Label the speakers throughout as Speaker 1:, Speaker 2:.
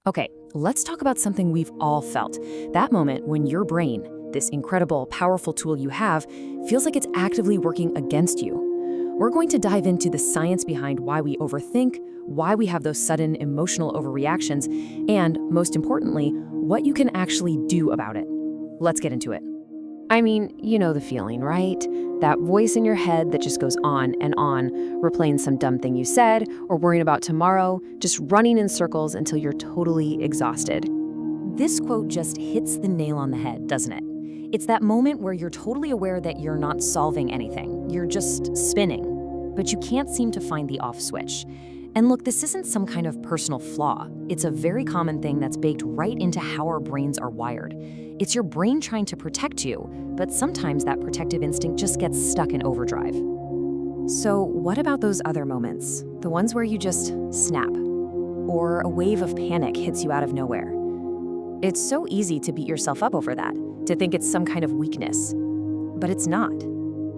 Speaker 1: Okay, let's talk about something we've all felt. That moment when your brain, this incredible, powerful tool you have, feels like it's actively working against you. We're going to dive into the science behind why we overthink, why we have those sudden emotional overreactions, and, most importantly, what you can actually do about it. Let's get into it. I mean, you know the feeling, right? That voice in your head that just goes on and on, replaying some dumb thing you said or worrying about tomorrow, just running in circles until you're totally exhausted. This quote just hits the nail on the head, doesn't it? It's that moment where you're totally aware that you're not solving anything. You're just spinning, but you can't seem to find the off switch. And look, this isn't some kind of personal flaw. It's a very common thing that's baked right into how our brains are wired. It's your brain trying to protect you, but sometimes that protective instinct just gets stuck in overdrive. So what about those other moments? The ones where you just snap, or a wave of panic hits you out of nowhere. It's so easy to beat yourself up over that, to think it's some kind of weakness. But it's not.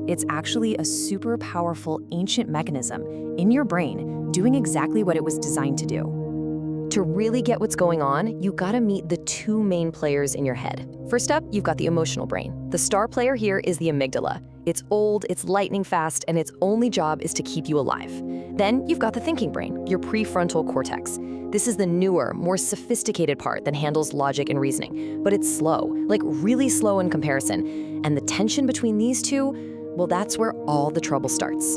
Speaker 1: It's actually a super powerful ancient mechanism in your brain doing exactly what it was designed to do. To really get what's going on, you gotta meet the two main players in your head. First up, you've got the emotional brain. The star player here is the amygdala. It's old, it's lightning fast, and its only job is to keep you alive. Then you've got the thinking brain, your prefrontal cortex. This is the newer, more sophisticated part that handles logic and reasoning, but it's slow, like really slow in comparison. And the tension between these two, well, that's where all the trouble starts.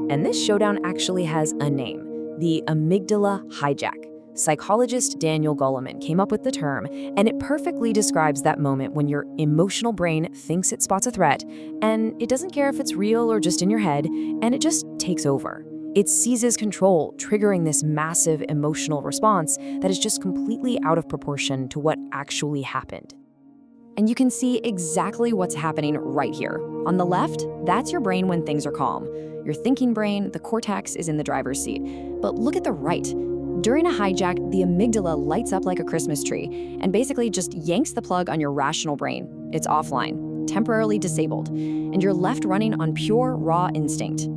Speaker 1: And this showdown actually has a name, the amygdala hijack. Psychologist Daniel Goleman came up with the term, and it perfectly describes that moment when your emotional brain thinks it spots a threat, and it doesn't care if it's real or just in your head, and it just takes over. It seizes control, triggering this massive emotional response that is just completely out of proportion to what actually happened. And you can see exactly what's happening right here. On the left, that's your brain when things are calm. Your thinking brain, the cortex, is in the driver's seat. But look at the right. During a hijack, the amygdala lights up like a Christmas tree and basically just yanks the plug on your rational brain. It's offline, temporarily disabled, and you're left running on pure, raw instinct.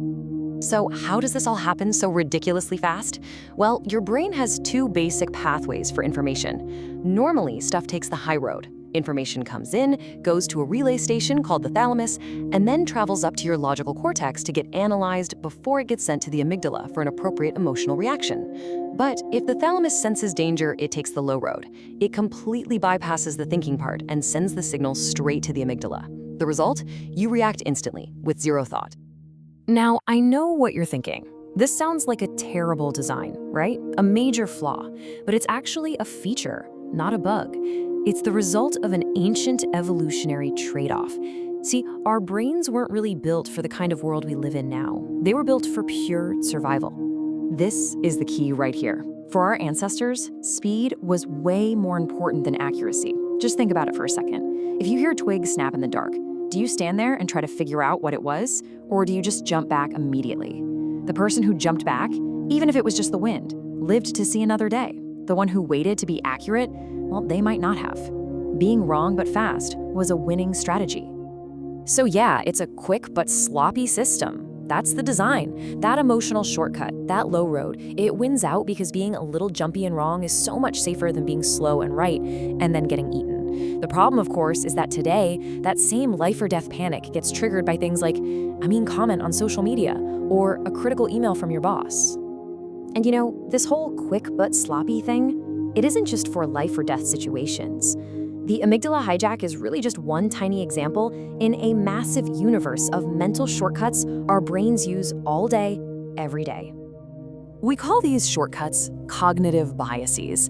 Speaker 1: So how does this all happen so ridiculously fast? Well, your brain has two basic pathways for information. Normally, stuff takes the high road. Information comes in, goes to a relay station called the thalamus, and then travels up to your logical cortex to get analyzed before it gets sent to the amygdala for an appropriate emotional reaction. But if the thalamus senses danger, it takes the low road. It completely bypasses the thinking part and sends the signal straight to the amygdala. The result? You react instantly, with zero thought. Now, I know what you're thinking. This sounds like a terrible design, right? A major flaw, but it's actually a feature, not a bug. It's the result of an ancient evolutionary trade-off. See, our brains weren't really built for the kind of world we live in now. They were built for pure survival. This is the key right here. For our ancestors, speed was way more important than accuracy. Just think about it for a second. If you hear a twig snap in the dark, do you stand there and try to figure out what it was, or do you just jump back immediately? The person who jumped back, even if it was just the wind, lived to see another day. The one who waited to be accurate, well, they might not have. Being wrong but fast was a winning strategy. So yeah, it's a quick but sloppy system. That's the design. That emotional shortcut, that low road, it wins out because being a little jumpy and wrong is so much safer than being slow and right and then getting eaten. The problem, of course, is that today, that same life or death panic gets triggered by things like a mean comment on social media or a critical email from your boss. And you know, this whole quick but sloppy thing, it isn't just for life or death situations. The amygdala hijack is really just one tiny example in a massive universe of mental shortcuts our brains use all day, every day. We call these shortcuts cognitive biases.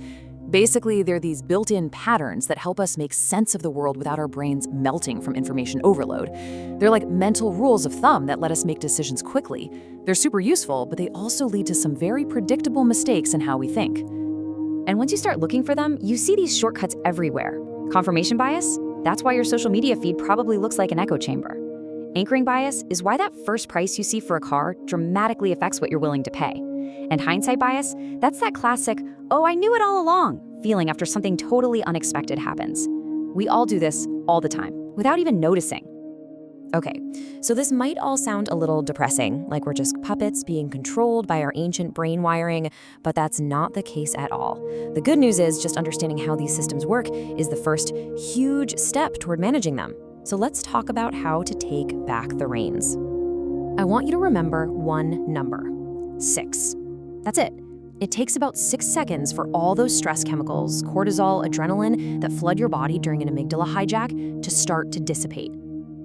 Speaker 1: Basically, they're these built-in patterns that help us make sense of the world without our brains melting from information overload. They're like mental rules of thumb that let us make decisions quickly. They're super useful, but they also lead to some very predictable mistakes in how we think. And once you start looking for them, you see these shortcuts everywhere. Confirmation bias? That's why your social media feed probably looks like an echo chamber. Anchoring bias is why that first price you see for a car dramatically affects what you're willing to pay. And hindsight bias? That's that classic, oh, I knew it all along feeling after something totally unexpected happens. We all do this all the time, without even noticing. Okay, so this might all sound a little depressing, like we're just puppets being controlled by our ancient brain wiring, but that's not the case at all. The good news is just understanding how these systems work is the first huge step toward managing them. So let's talk about how to take back the reins. I want you to remember one number: 6. That's it. It takes about 6 seconds for all those stress chemicals, cortisol, adrenaline, that flood your body during an amygdala hijack to start to dissipate.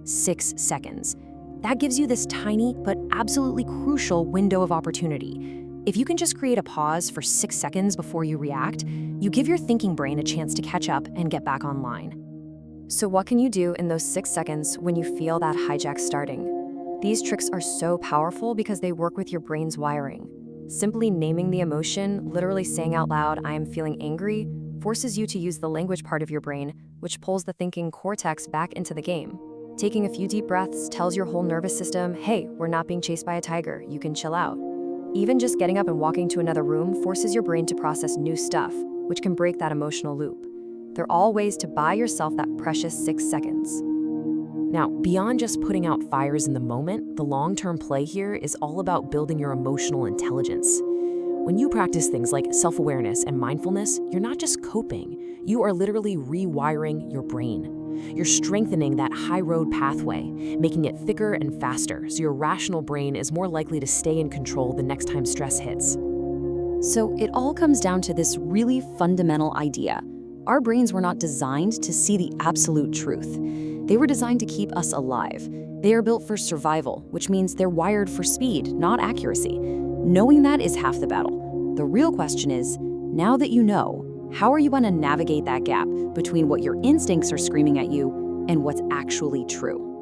Speaker 1: 6 seconds. That gives you this tiny but absolutely crucial window of opportunity. If you can just create a pause for 6 seconds before you react, you give your thinking brain a chance to catch up and get back online. So what can you do in those 6 seconds when you feel that hijack starting? These tricks are so powerful because they work with your brain's wiring. Simply naming the emotion, literally saying out loud, "I am feeling angry," forces you to use the language part of your brain, which pulls the thinking cortex back into the game. Taking a few deep breaths tells your whole nervous system, "Hey, we're not being chased by a tiger, you can chill out." Even just getting up and walking to another room forces your brain to process new stuff, which can break that emotional loop. They're all ways to buy yourself that precious 6 seconds. Now, beyond just putting out fires in the moment, the long-term play here is all about building your emotional intelligence. When you practice things like self-awareness and mindfulness, you're not just coping, you are literally rewiring your brain. You're strengthening that high road pathway, making it thicker and faster, so your rational brain is more likely to stay in control the next time stress hits. So it all comes down to this really fundamental idea. Our brains were not designed to see the absolute truth. They were designed to keep us alive. They are built for survival, which means they're wired for speed, not accuracy. Knowing that is half the battle. The real question is, now that you know, how are you going to navigate that gap between what your instincts are screaming at you and what's actually true?